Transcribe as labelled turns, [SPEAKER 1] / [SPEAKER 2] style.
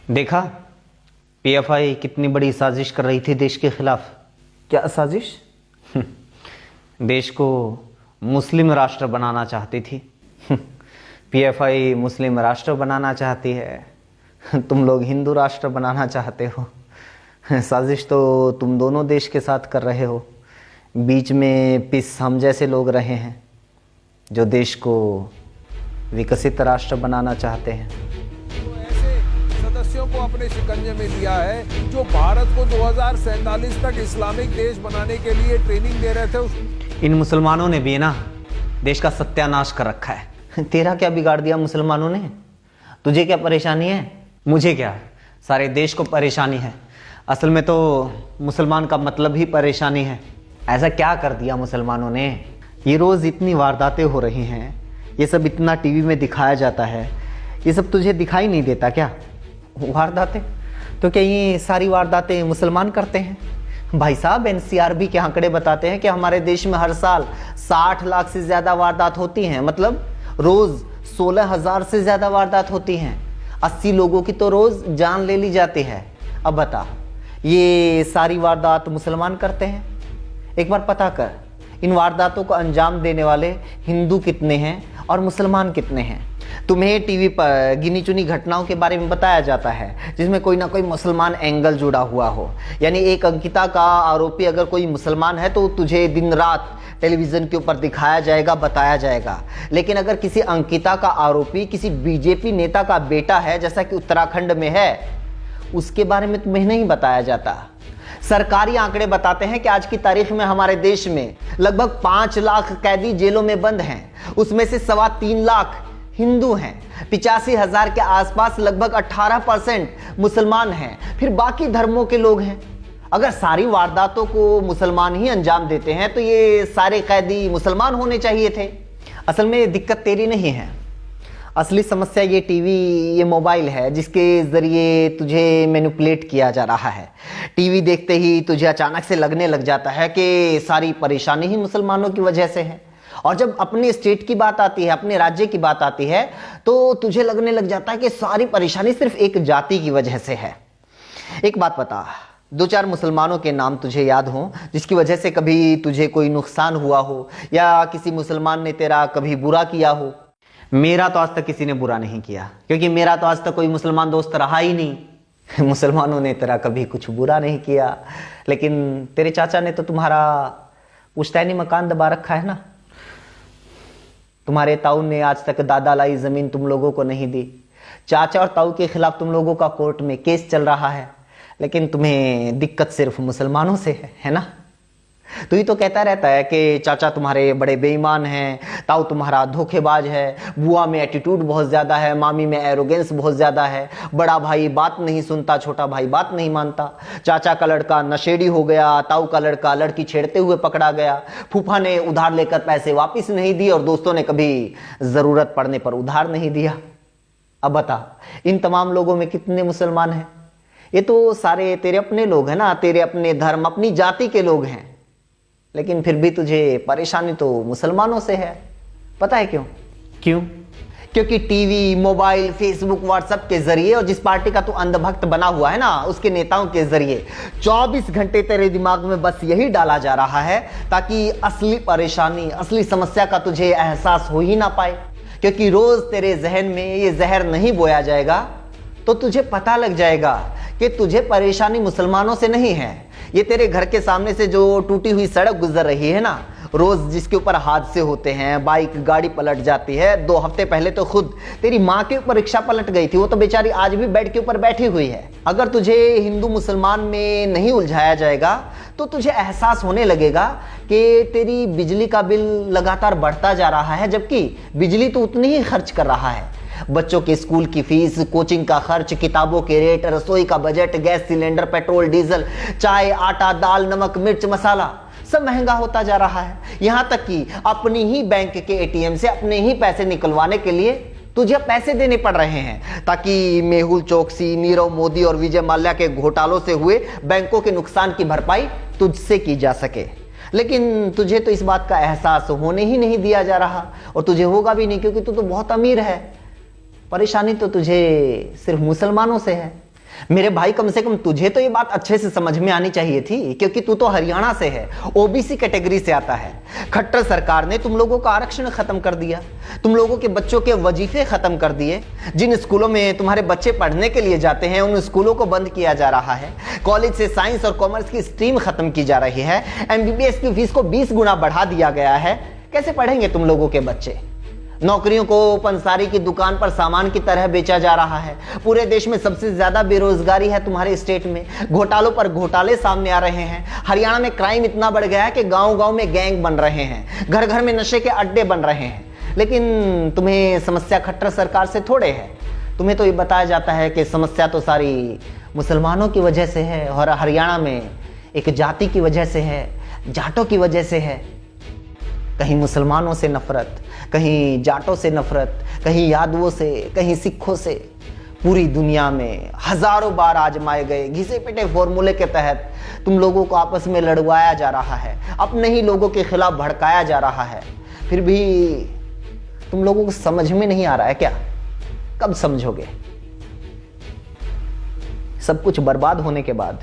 [SPEAKER 1] देखा पीएफआई कितनी बड़ी साजिश कर रही थी देश के खिलाफ।
[SPEAKER 2] क्या साजिश?
[SPEAKER 1] देश को मुस्लिम राष्ट्र बनाना चाहती थी। पीएफआई मुस्लिम राष्ट्र बनाना चाहती है, तुम लोग हिंदू राष्ट्र बनाना चाहते हो। साजिश तो तुम दोनों देश के साथ कर रहे हो। बीच में पिस हम जैसे लोग रहे हैं जो देश को विकसित राष्ट्र बनाना चाहते हैं।
[SPEAKER 3] तो ऐसे सदस्यों को अपने शिकंजे में लिया है जो भारत को 2047 तक इस्लामिक देश बनाने के लिए ट्रेनिंग दे रहे थे।
[SPEAKER 1] इन मुसलमानों ने भी ना देश का सत्यानाश कर रखा है। तेरा क्या बिगाड़ दिया मुसलमानों ने? तुझे क्या परेशानी है? मुझे क्या, सारे देश को परेशानी है। असल में तो मुसलमान का मतलब ही परेशानी है। ऐसा क्या कर दिया मुसलमानों ने? ये रोज़ इतनी वारदातें हो रही हैं, ये सब इतना टीवी में दिखाया जाता है, ये सब तुझे दिखाई नहीं देता क्या? वारदातें तो क्या ये सारी वारदातें मुसलमान करते हैं? भाई साहब, एनसीआरबी के आंकड़े बताते हैं कि हमारे देश में हर साल 60 लाख से ज़्यादा वारदात होती हैं। मतलब रोज़ 16,000 से ज़्यादा वारदात होती हैं। 80 लोगों की तो रोज़ जान ले ली जाती है। अब बता, ये सारी वारदात मुसलमान करते हैं? एक बार पता कर, इन वारदातों को अंजाम देने वाले हिंदू कितने हैं और मुसलमान कितने हैं। तुम्हें टीवी पर गिनी चुनी घटनाओं के बारे में बताया जाता है जिसमें कोई ना कोई मुसलमान एंगल जुड़ा हुआ हो। यानी एक अंकिता का आरोपी अगर कोई मुसलमान है तो तुझे दिन रात टेलीविज़न के ऊपर दिखाया जाएगा, बताया जाएगा। लेकिन अगर किसी अंकिता का आरोपी किसी बीजेपी नेता का बेटा है, जैसा कि उत्तराखंड में है, उसके बारे में तुम्हें नहीं बताया जाता। सरकारी आंकड़े बताते हैं कि आज की तारीख में हमारे देश में लगभग 5 लाख कैदी जेलों में बंद हैं। उसमें से 3.25 लाख हिंदू हैं। 85,000 के आसपास लगभग 18% मुसलमान हैं। फिर बाकी धर्मों के लोग हैं। अगर सारी वारदातों को मुसलमान ही अंजाम देते हैं तो ये सारे कैदी मुसलमान होने चाहिए थे। असल में दिक्कत तेरी नहीं है, असली समस्या ये टीवी, ये मोबाइल है जिसके ज़रिए तुझे मैनिपुलेट किया जा रहा है। टीवी देखते ही तुझे अचानक से लगने लग जाता है कि सारी परेशानी ही मुसलमानों की वजह से है। और जब अपने स्टेट की बात आती है, अपने राज्य की बात आती है, तो तुझे लगने लग जाता है कि सारी परेशानी सिर्फ एक जाति की वजह से है। एक बात बता, 2-4 मुसलमानों के नाम तुझे याद हो जिसकी वजह से कभी तुझे कोई नुकसान हुआ हो या किसी मुसलमान ने तेरा कभी बुरा किया हो? मेरा तो आज तक किसी ने बुरा नहीं किया, क्योंकि मेरा तो आज तक कोई मुसलमान दोस्त रहा ही नहीं। मुसलमानों ने तेरा कभी कुछ बुरा नहीं किया, लेकिन तेरे चाचा ने तो तुम्हारा पुश्तैनी मकान दबा रखा है ना। तुम्हारे ताऊ ने आज तक दादा लाई जमीन तुम लोगों को नहीं दी। चाचा और ताऊ के खिलाफ तुम लोगों का कोर्ट में केस चल रहा है, लेकिन तुम्हें दिक्कत सिर्फ मुसलमानों से है ना। तू ही तो कहता रहता है कि चाचा तुम्हारे बड़े बेईमान हैं, ताऊ तुम्हारा धोखेबाज है, बुआ में एटीट्यूड बहुत ज़्यादा है, मामी में एरोगेंस बहुत ज़्यादा है, बड़ा भाई बात नहीं सुनता, छोटा भाई बात नहीं मानता, चाचा का लड़का नशेड़ी हो गया, ताऊ का लड़का लड़की छेड़ते हुए पकड़ा गया, फूफा ने उधार लेकर पैसे वापस नहीं दिए और दोस्तों ने कभी ज़रूरत पड़ने पर उधार नहीं दिया। अब बता, इन तमाम लोगों में कितने मुसलमान हैं? ये तो सारे तेरे अपने लोग हैं ना, तेरे अपने धर्म, अपनी जाति के लोग हैं। लेकिन फिर भी तुझे परेशानी तो मुसलमानों से है। पता है क्यों? क्योंकि टीवी, मोबाइल, फेसबुक, व्हाट्सएप के जरिए और जिस पार्टी का तू अंधभक्त बना हुआ है ना, उसके नेताओं के जरिए 24 घंटे तेरे दिमाग में बस यही डाला जा रहा है ताकि असली परेशानी, असली समस्या का तुझे एहसास हो ही ना पाए। क्योंकि रोज तेरे जहन में ये जहर नहीं बोया जाएगा तो तुझे पता लग जाएगा कि तुझे परेशानी मुसलमानों से नहीं है। ये तेरे घर के सामने से जो टूटी हुई सड़क गुजर रही है ना, रोज जिसके ऊपर हादसे होते हैं, बाइक गाड़ी पलट जाती है। 2 हफ्ते पहले तो खुद तेरी माँ के ऊपर रिक्शा पलट गई थी, वो तो बेचारी आज भी बेड के ऊपर बैठी हुई है। अगर तुझे हिंदू मुसलमान में नहीं उलझाया जाएगा तो तुझे एहसास होने लगेगा कि तेरी बिजली का बिल लगातार बढ़ता जा रहा है, जबकि बिजली तो उतनी ही खर्च कर रहा है। बच्चों के स्कूल की फीस, कोचिंग का खर्च, किताबों के रेट, रसोई का budget, gas cylinder, petrol diesel, चाय, आटा, दाल, नमक, मिर्च, मसाला सब महंगा होता जा रहा है। यहाँ तक कि अपनी ही बैंक के एटीएम से अपने ही पैसे निकलवाने के लिए तुझे पैसे देने पड़ रहे हैं ताकि मेहुल चोकसी, नीरव मोदी और विजय माल्या के घोटालों से हुए बैंकों के नुकसान की भरपाई तुझसे की जा सके। लेकिन तुझे तो इस बात का एहसास होने ही नहीं दिया जा रहा, और तुझे होगा भी नहीं, क्योंकि तू तो बहुत अमीर है। परेशानी तो तुझे सिर्फ मुसलमानों से है। मेरे भाई, कम से कम तुझे तो ये बात अच्छे से समझ में आनी चाहिए थी, क्योंकि तू तो हरियाणा से है, ओबीसी कैटेगरी से आता है। खट्टर सरकार ने तुम लोगों का आरक्षण खत्म कर दिया, तुम लोगों के बच्चों के वजीफे खत्म कर दिए। जिन स्कूलों में तुम्हारे बच्चे पढ़ने के लिए जाते हैं उन स्कूलों को बंद किया जा रहा है। कॉलेज से साइंस और कॉमर्स की स्ट्रीम खत्म की जा रही है। एमबीबीएस की फीस को 20 गुना बढ़ा दिया गया है। कैसे पढ़ेंगे तुम लोगों के बच्चे? नौकरियों को पंसारी की दुकान पर सामान की तरह बेचा जा रहा है। पूरे देश में सबसे ज्यादा बेरोजगारी है तुम्हारे स्टेट में। घोटालों पर घोटाले सामने आ रहे हैं। हरियाणा में क्राइम इतना बढ़ गया है कि गांव-गांव में गैंग बन रहे हैं, घर घर में नशे के अड्डे बन रहे हैं। लेकिन तुम्हें समस्या खट्टर सरकार से थोड़े है। तुम्हें तो ये बताया जाता है कि समस्या तो सारी मुसलमानों की वजह से है, और हरियाणा में एक जाति की वजह से है, जाटों की वजह से है। कहीं मुसलमानों से नफरत, कहीं जाटों से नफरत, कहीं यादवों से, कहीं सिखों से। पूरी दुनिया में हजारों बार आजमाए गए घिसे पिटे फॉर्मूले के तहत तुम लोगों को आपस में लड़वाया जा रहा है, अपने ही लोगों के खिलाफ भड़काया जा रहा है। फिर भी तुम लोगों को समझ में नहीं आ रहा है क्या? कब समझोगे? सब कुछ बर्बाद होने के बाद